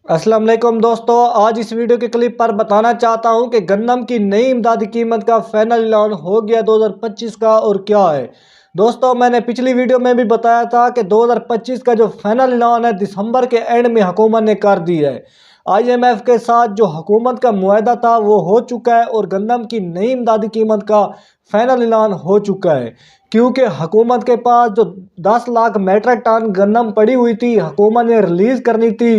अस्सलाम वालेकुम दोस्तों, आज इस वीडियो के क्लिप पर बताना चाहता हूं कि गन्नम की नई इमदादी कीमत का फाइनल ऐलान हो गया 2025 का और क्या है। दोस्तों, मैंने पिछली वीडियो में भी बताया था कि 2025 का जो फाइनल ऐलान है दिसंबर के एंड में हुकूमत ने कर दी है। आईएमएफ के साथ जो हुकूमत का मुआहदा था वो हो चुका है और गन्नम की नई इमदादी कीमत का फाइनल ऐलान हो चुका है। क्योंकि हुकूमत के पास जो 10 लाख मेट्रिक टन गन्नम पड़ी हुई थी, हुकूमत ने रिलीज़ करनी थी।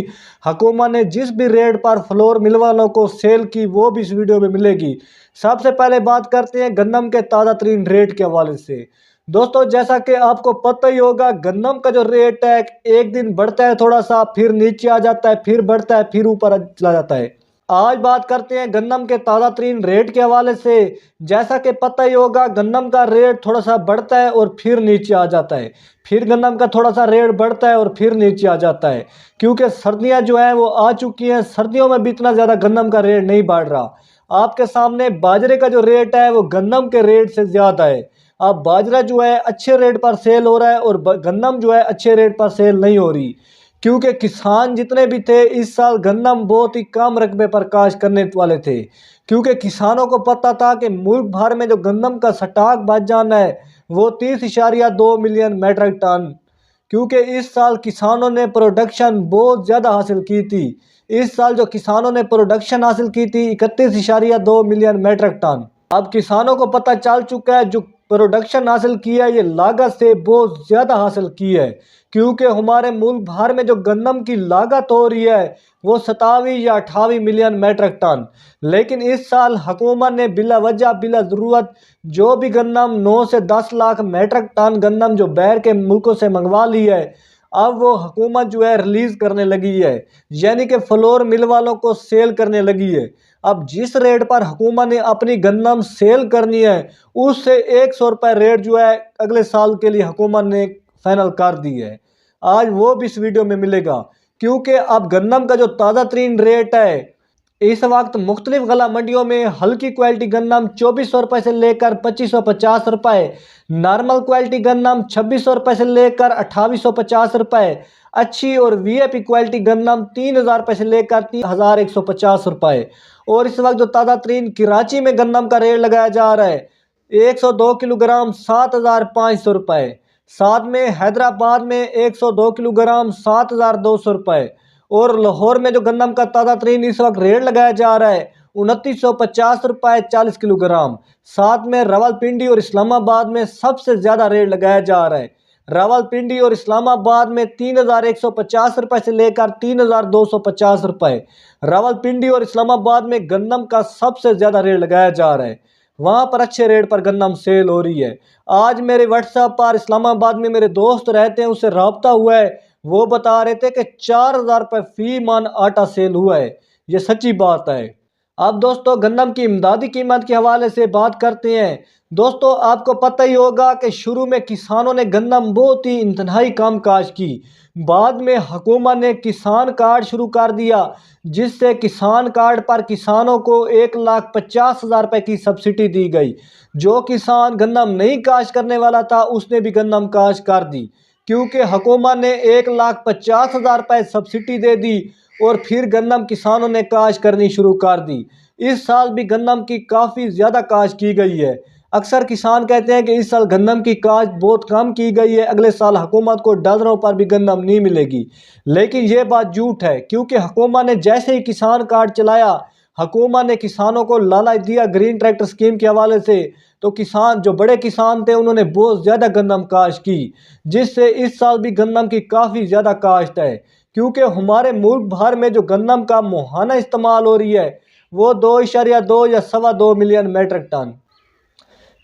हुकूमत ने जिस भी रेट पर फ्लोर मिल वालों को सेल की वो भी इस वीडियो में मिलेगी। सबसे पहले बात करते हैं गन्नम के ताज़ा तरीन रेट के हवाले से। दोस्तों, जैसा कि आपको पता ही होगा, गन्नम का जो रेट है एक दिन बढ़ता है थोड़ा सा, फिर नीचे आ जाता है, फिर बढ़ता है, फिर ऊपर चला जाता है। आज बात करते हैं गन्नम के ताज़ा तरीन रेट के हवाले से। जैसा कि पता ही होगा, गन्नम का रेट थोड़ा सा बढ़ता है और फिर नीचे आ जाता है, फिर गन्नम का थोड़ा सा रेट बढ़ता है और फिर नीचे आ जाता है। क्योंकि सर्दियां जो हैं वो आ चुकी हैं, सर्दियों में भी इतना ज़्यादा गन्नम का रेट नहीं बढ़ रहा। आपके सामने बाजरे का जो रेट है वो गन्नम के रेट से ज़्यादा है। अब बाजरा जो है अच्छे रेट पर सेल हो रहा है और गन्नम जो है अच्छे रेट पर सेल नहीं हो रही। क्योंकि किसान जितने भी थे इस साल गन्नम बहुत ही कम रकबे पर काश्त करने वाले थे। क्योंकि किसानों को पता था कि मुल्क भर में जो गन्नम का स्टॉक बच जाना है वो 30.2 मिलियन मेट्रिक टन। क्योंकि इस साल किसानों ने प्रोडक्शन बहुत ज़्यादा हासिल की थी। इस साल जो किसानों ने प्रोडक्शन हासिल की थी 31.2 मिलियन मेट्रिक टन। अब किसानों को पता चल चुका है जो प्रोडक्शन हासिल किया है ये लागत से बहुत ज़्यादा हासिल की है। क्योंकि हमारे मुल्क भर में जो गन्नम की लागत हो रही है वो 27 या 28 मिलियन मेट्रिक टन। लेकिन इस साल हुकूमत ने बिला वजह बिला ज़रूरत जो भी गन्नम 9 से 10 लाख मेट्रिक टन गन्नम जो बाहर के मुल्कों से मंगवा ली है, अब वो हुकूमत जो है रिलीज़ करने लगी है, यानी कि फ्लोर मिल वालों को सेल करने लगी है। अब जिस रेट पर हुकूमत ने अपनी गन्नम सेल करनी है उससे 100 रुपये रेट जो है अगले साल के लिए हुकूमत ने फाइनल कर दी है। आज वो भी इस वीडियो में मिलेगा। क्योंकि अब गन्नम का जो ताज़ा तरीन रेट है इस वक्त मुख्तलिफ गला मंडियों में हल्की क्वालिटी गन्नम 2400 रुपये से लेकर 2550 रुपये, नॉर्मल क्वालिटी गन्नम 2600 रुपये से लेकर 2850 रुपये, अच्छी और वीआईपी क्वालिटी गन्नम 3000 रुपये से लेकर 3150 रुपये। और इस वक्त जो ताज़ा तरीन कराची में गन्नम का रेट लगाया जा रहा है 102 किलोग्राम 7500 रुपये। साथ में हैदराबाद में 102 किलोग्राम 7200 रुपये। और लाहौर में जो गन्नम का ताज़ा तरीन इस वक्त रेट लगाया जा रहा है 2950 रुपये 40 किलोग्राम। साथ में रावलपिंडी और इस्लामाबाद में सबसे ज़्यादा रेट लगाया जा रहा है। रावलपिंडी और इस्लामाबाद में 3150 रुपये से लेकर 3250 रुपये। रावलपिंडी और इस्लामाबाद में गन्नम का सबसे ज़्यादा रेट लगाया जा रहा है। वहाँ पर अच्छे रेट पर गन्नम सेल हो रही है। आज मेरे व्हाट्सएप पर इस्लामाबाद में मेरे दोस्त रहते हैं, उससे रब्ता हुआ है, वो बता रहे थे कि 4000 रुपये फी मन आटा सेल हुआ है। ये सच्ची बात है। अब दोस्तों, गन्नम की इमदादी कीमत के हवाले से बात करते हैं। दोस्तों, आपको पता ही होगा कि शुरू में किसानों ने गन्नम बहुत ही इंतहाई कम काश्त की। बाद में हुकूमत ने किसान कार्ड शुरू कर दिया, जिससे किसान कार्ड पर किसानों को 1,50,000 रुपये की सब्सिडी दी गई। जो किसान गन्नम नहीं काश्त करने वाला था उसने भी गन्नम काश्त कर दी। क्योंकि हुकूमत ने 1,50,000 रुपये सब्सिडी दे दी और फिर गन्नम किसानों ने काश्त करनी शुरू कर दी। इस साल भी गन्नम की काफ़ी ज़्यादा काश्त की गई है। अक्सर किसान कहते हैं कि इस साल गन्नम की काश्त बहुत कम की गई है, अगले साल हुकूमत को डॉलरों पर भी गन्नम नहीं मिलेगी। लेकिन ये बात झूठ है। क्योंकि हुकूमत ने जैसे ही किसान कार्ड चलाया, हुकूमत ने किसानों को लालच दिया ग्रीन ट्रैक्टर स्कीम के हवाले से, तो किसान जो बड़े किसान थे उन्होंने बहुत ज़्यादा गन्नम काश्त की, जिससे इस साल भी गन्नम की काफ़ी ज़्यादा काश्त है। क्योंकि हमारे मुल्क भर में जो गन्नम का मुहाना इस्तेमाल हो रही है वो 2.2 या 2.25 मिलियन मेट्रिक टन।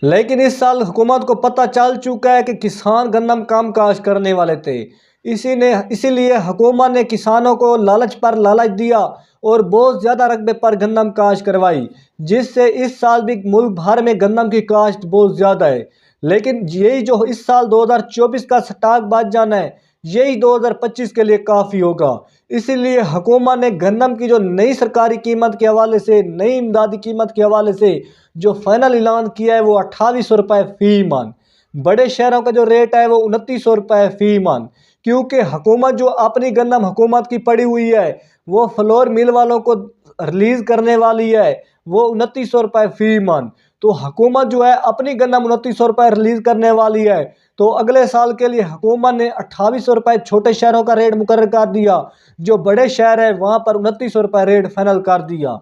लेकिन इस साल हुकूमत को पता चल चुका है कि किसान गन्नम कम काश्त करने वाले थे। इसीलिए हुकूमत ने किसानों को लालच पर लालच दिया और बहुत ज़्यादा रकबे पर गन्नम काश्त करवाई, जिससे इस साल भी मुल्क भर में गन्नम की काश्त बहुत ज़्यादा है। लेकिन यही जो इस साल 2024 का स्टॉक बच जाना है यही 2025 के लिए काफ़ी होगा। इसीलिए हुकूमत ने गन्नम की जो नई सरकारी कीमत के हवाले से, नई इमदादी कीमत के हवाले से जो फाइनल ऐलान किया है वो 2800 रुपये फ़ी मन। बड़े शहरों का जो रेट है वो 2900 रुपये फ़ी मन। क्योंकि हुकूमत जो अपनी गन्नम हुकूमत की पड़ी हुई है वो फ्लोर मिल वालों को रिलीज़ करने वाली है वो 2900 रुपये फी मन। तो हुकूमत जो है अपनी गन्नम 2900 रुपये रिलीज़ करने वाली है। तो अगले साल के लिए हुकूमत ने 2800 रुपये छोटे शहरों का रेट मुकर्रर कर दिया, जो बड़े शहर है वहाँ पर 2900 रुपये रेट फाइनल कर दिया।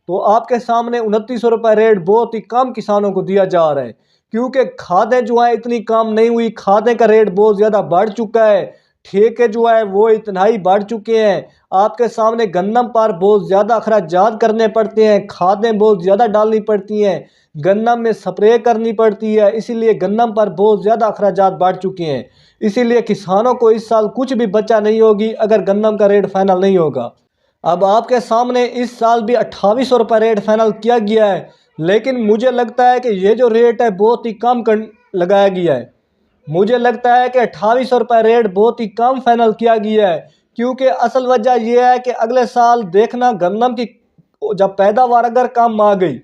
तो आपके सामने 2900 रुपये रेट बहुत ही कम किसानों को दिया जा रहा है, क्योंकि खादें जो है इतनी कम नहीं हुई, खादें का रेट बहुत ज़्यादा बढ़ चुका है, ठेके जो है वो इतना ही बढ़ चुके हैं। आपके सामने गन्नम पर बहुत ज़्यादा अखराजात करने पड़ते हैं, खादें बहुत ज़्यादा डालनी पड़ती हैं, गन्नम में स्प्रे करनी पड़ती है, इसीलिए गन्नम पर बहुत ज़्यादा अखराजात बढ़ चुके हैं। इसीलिए किसानों को इस साल कुछ भी बचा नहीं होगी अगर गन्नम का रेट फाइनल नहीं होगा। अब आपके सामने इस साल भी 2800 रुपये रेट फाइनल किया गया है, लेकिन मुझे लगता है कि ये जो रेट है बहुत ही कम लगाया गया है। मुझे लगता है कि 2800 रुपये रेट बहुत ही कम फाइनल किया गया है, क्योंकि असल वजह यह है कि अगले साल देखना गन्नम की जब पैदावार अगर कम आ गई,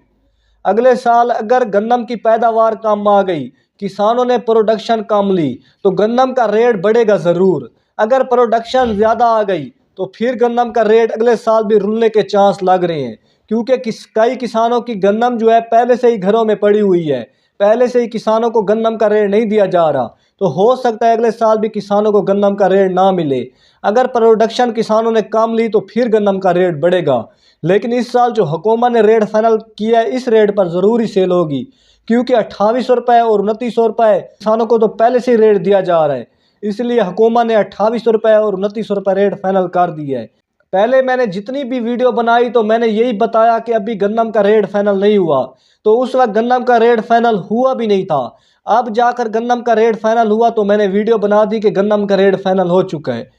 अगले साल अगर गन्नम की पैदावार कम आ गई, किसानों ने प्रोडक्शन कम ली, तो गन्नम का रेट बढ़ेगा ज़रूर। अगर प्रोडक्शन ज़्यादा आ गई तो फिर गन्नम का रेट अगले साल भी रुलने के चांस लग रहे हैं, क्योंकि कई किसानों की गन्नम जो है पहले से ही घरों में पड़ी हुई है, पहले से ही किसानों को गन्नम का रेट नहीं दिया जा रहा। तो हो सकता है अगले साल भी किसानों को गन्नम का रेट ना मिले। अगर प्रोडक्शन किसानों ने कम ली तो फिर गन्नम का रेट बढ़ेगा, लेकिन इस साल जो हुकूमत ने रेट फाइनल किया है इस रेट पर ज़रूर ही सेल होगी, क्योंकि 2800 रुपये और 2900 रुपये किसानों को तो पहले से ही रेट दिया जा रहा है। इसलिए हुकूमत ने 2800 रुपये और 2900 रुपये रेट फाइनल कर दिया है। पहले मैंने जितनी भी वीडियो बनाई तो मैंने यही बताया कि अभी गन्नम का रेट फाइनल नहीं हुआ, तो उस वक्त गन्नम का रेट फाइनल हुआ भी नहीं था। अब जाकर गन्नम का रेट फाइनल हुआ तो मैंने वीडियो बना दी कि गन्नम का रेट फाइनल हो चुका है।